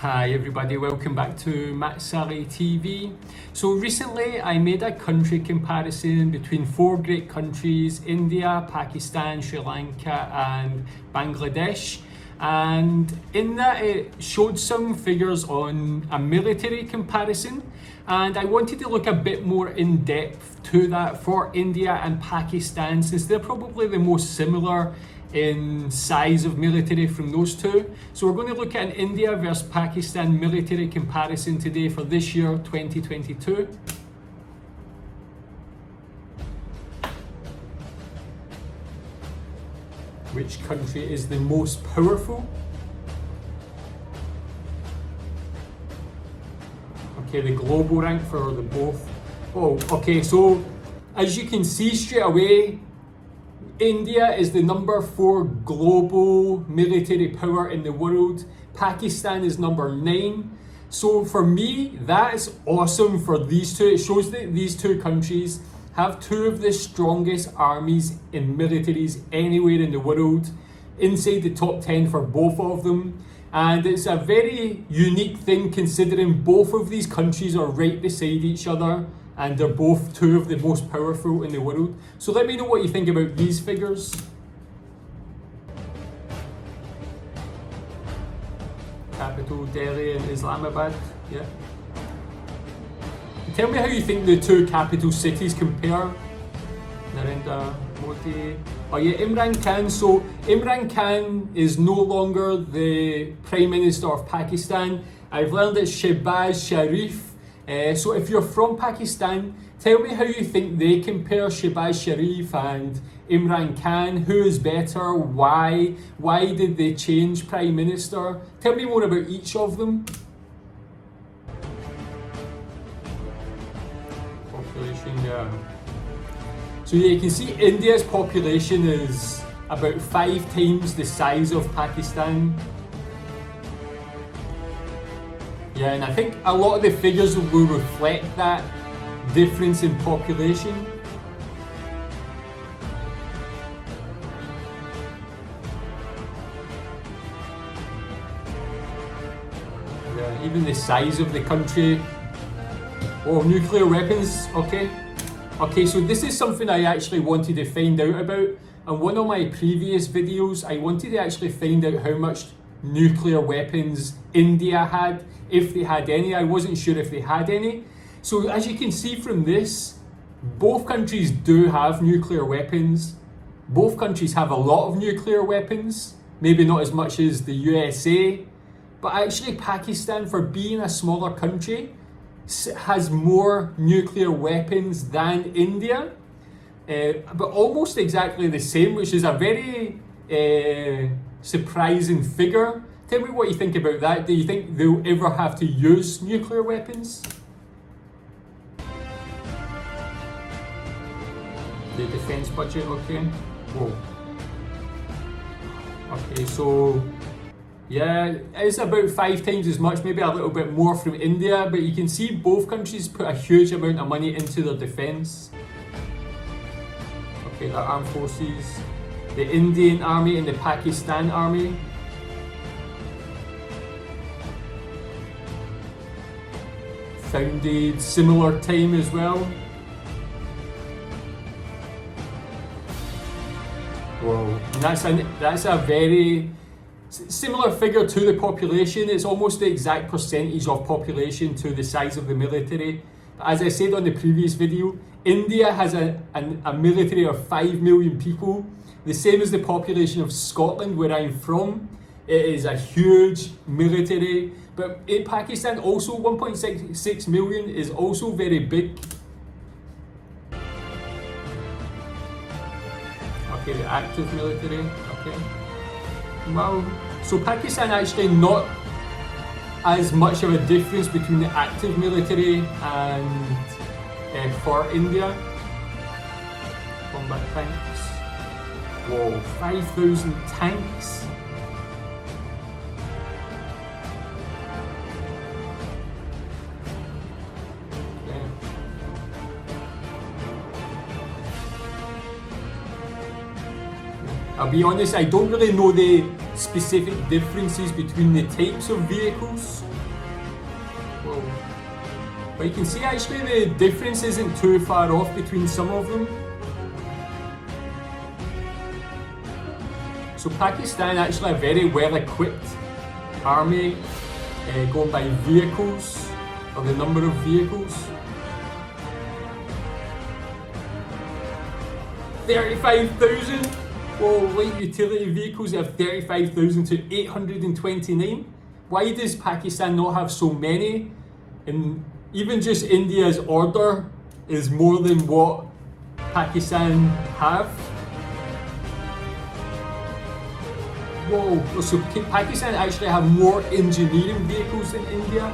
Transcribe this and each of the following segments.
Hi everybody, welcome back to Matt Sally TV. So recently I made a country comparison between four great countries: India, Pakistan, Sri Lanka and Bangladesh. And in that it showed some figures on a military comparison, and I wanted to look a bit more in depth to that for India and Pakistan, since they're probably the most similar in size of military from those two. So we're going to look at an India versus Pakistan military comparison today for this year 2022. Which country is the most powerful? Okay, the global rank for the both. Oh, okay, so as you can see straight away, India is the number 4 global military power in the world. Pakistan is number 9. So for me, that is awesome for these two. It shows that these two countries have two of the strongest armies and militaries anywhere in the world, inside the top 10 for both of them. And it's a very unique thing considering both of these countries are right beside each other and they're both two of the most powerful in the world. So let me know what you think about these figures. Capital Delhi and Islamabad, yeah. Tell me how you think the two capital cities compare. Narendra Modi. Oh yeah, Imran Khan. So Imran Khan is no longer the Prime Minister of Pakistan. I've learned it's Shehbaz Sharif. So if you're from Pakistan, tell me how you think they compare, Shehbaz Sharif and Imran Khan. Who is better? Why? Why did they change Prime Minister? Tell me more about each of them. Population, yeah. So yeah, you can see India's population is about 5 times the size of Pakistan. Yeah, and I think a lot of the figures will reflect that difference in population. Yeah, even the size of the country. Oh, nuclear weapons, okay. Okay, so this is something I actually wanted to find out about. In one of my previous videos, I wanted to actually find out how much nuclear weapons India had, if they had any. I wasn't sure if they had any. So as you can see from this, both countries do have nuclear weapons. Both countries have a lot of nuclear weapons, maybe not as much as the USA, but actually Pakistan, for being a smaller country, has more nuclear weapons than India, but almost exactly the same, which is a very surprising figure. Tell me what you think about that. Do you think they'll ever have to use nuclear weapons? The defense budget, okay. Whoa. Okay, so yeah, it's about 5 times as much, maybe a little bit more from India, but you can see both countries put a huge amount of money into their defense. Okay, the armed forces, the Indian army and the Pakistan army. Founded similar time as well. Whoa, and that's a very similar figure to the population. It's almost the exact percentage of population to the size of the military. But as I said on the previous video, India has a military of 5 million people, the same as the population of Scotland, where I'm from. It is a huge military. But in Pakistan also 1.66 million is also very big. Okay, the active military, okay. Wow, so Pakistan actually not as much of a difference between the active military and for India. Combat tanks. Whoa, 5,000 tanks. I'll be honest, I don't really know the specific differences between the types of vehicles. Whoa. But you can see actually the difference isn't too far off between some of them. So Pakistan actually a very well equipped army, going by vehicles, or the number of vehicles. 35,000! Whoa, light utility vehicles have 35,000 to 829. Why does Pakistan not have so many? And even just India's order is more than what Pakistan have. Whoa, so Pakistan actually have more engineering vehicles than India.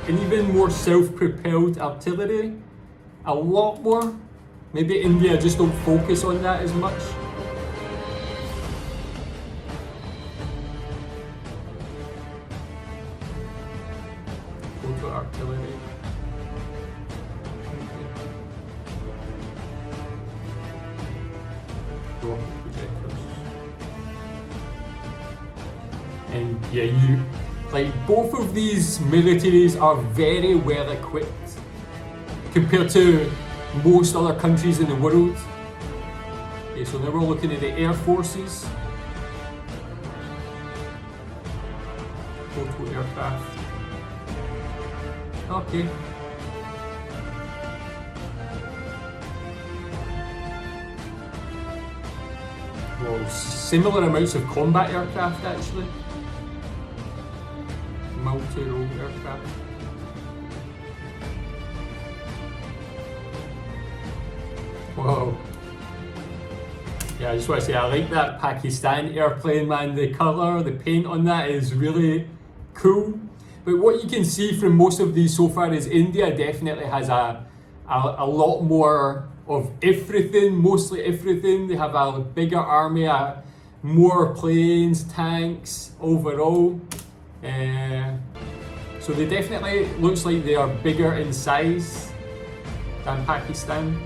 And even more self-propelled artillery. A lot more. Maybe India just don't focus on that as much. Total artillery. Projectors. And yeah, both of these militaries are very well equipped compared to most other countries in the world. Okay, so now we're looking at the air forces. Total aircraft. Okay. Well, similar amounts of combat aircraft actually. Multirole aircraft. Whoa. Yeah, I just want to say I like that Pakistan airplane, man. The colour, the paint on that is really cool. But what you can see from most of these so far is India definitely has a lot more of everything, mostly everything. They have a bigger army, more planes, tanks overall. So they definitely looks like they are bigger in size than Pakistan.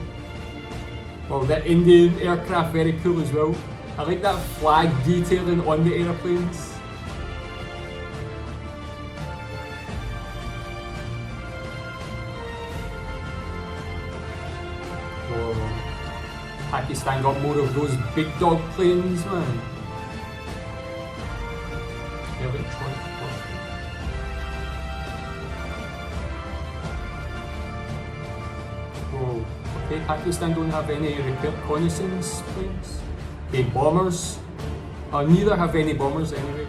Well, the Indian aircraft, very cool as well. I like that flag detailing on the airplanes. Whoa. Pakistan got more of those big dog planes, man. Electronic. Whoa. Okay, Pakistan don't have any reconnaissance planes. Okay, bombers. Neither have any bombers anyway.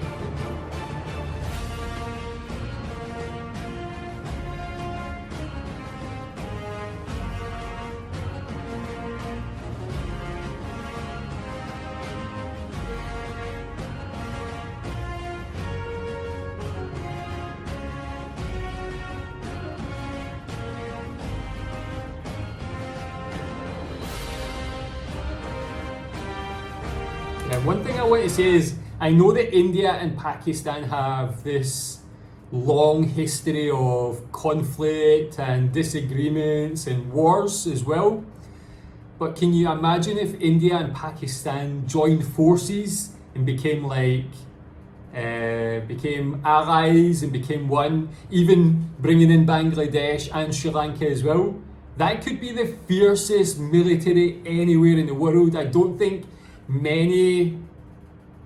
Yeah, one thing I want to say is, I know that India and Pakistan have this long history of conflict and disagreements and wars as well. But can you imagine if India and Pakistan joined forces and became became allies and became one, even bringing in Bangladesh and Sri Lanka as well? That could be the fiercest military anywhere in the world. I don't think many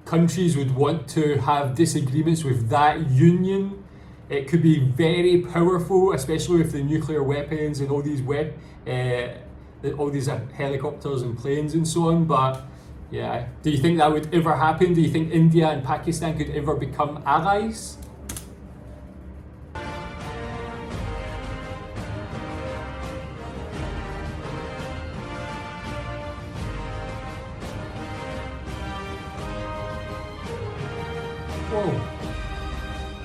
countries would want to have disagreements with that union. It could be very powerful, especially with the nuclear weapons and all these helicopters and planes and so on. But yeah, do you think that would ever happen? Do you think India and Pakistan could ever become allies? Whoa.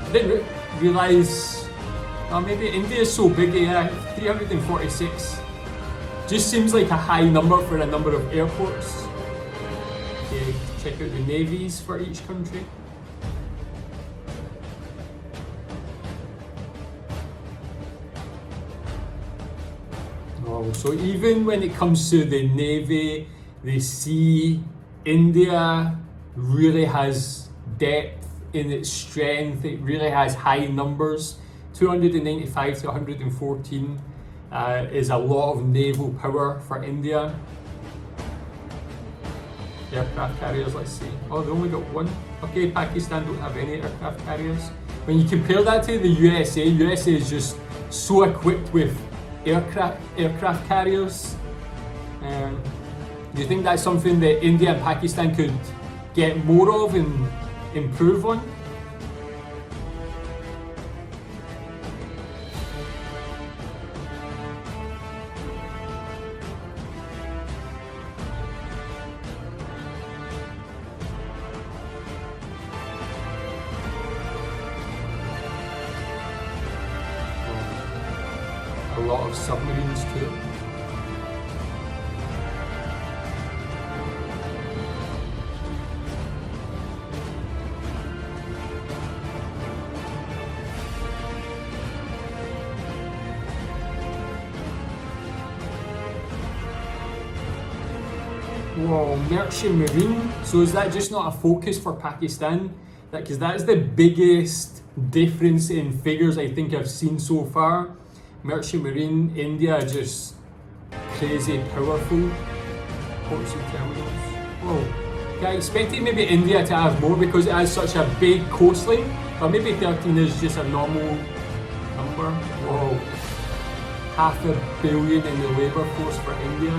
I didn't realise, maybe India is so big, 346. Just seems like a high number for a number of airports. Okay, check out the navies for each country. Oh, Wow, so even when it comes to the Navy, the sea, India really has depth in its strength. It really has high numbers. 295 to 114 is a lot of naval power for India. Aircraft carriers, let's see. Oh, they only got one. Okay, Pakistan don't have any aircraft carriers. When you compare that to the USA is just so equipped with aircraft carriers. Do you think that's something that India and Pakistan could get more of and improve on? A lot of submarines too. Whoa, merchant marine. So is that just not a focus for Pakistan? Because that is the biggest difference in figures I think I've seen so far. Merchant marine, India just crazy powerful. Ports and terminals. Whoa. Okay, I expected maybe India to have more because it has such a big coastline, but maybe 13 is just a normal number. Whoa. 500 million in the labour force for India.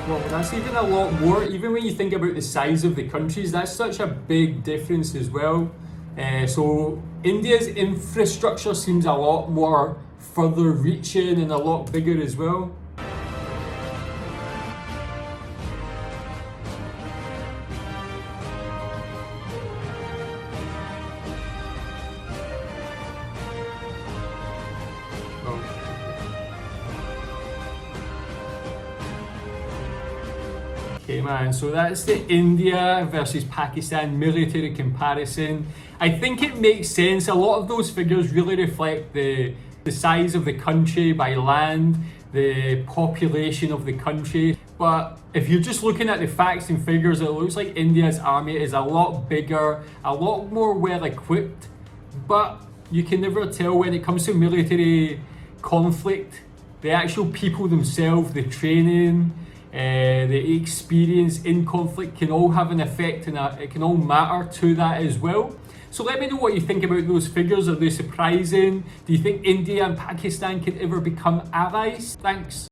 Well, that's even a lot more. Even when you think about the size of the countries, that's such a big difference as well. So India's infrastructure seems a lot more further reaching and a lot bigger as well. Okay, man, so that's the India versus Pakistan military comparison. I think it makes sense. A lot of those figures really reflect the size of the country by land, the population of the country. But if you're just looking at the facts and figures, it looks like India's army is a lot bigger, a lot more well equipped. But you can never tell when it comes to military conflict. The actual people themselves, the training, the experience in conflict can all have an effect, and it can all matter to that as well. So let me know what you think about those figures. Are they surprising? Do you think India and Pakistan could ever become allies? Thanks.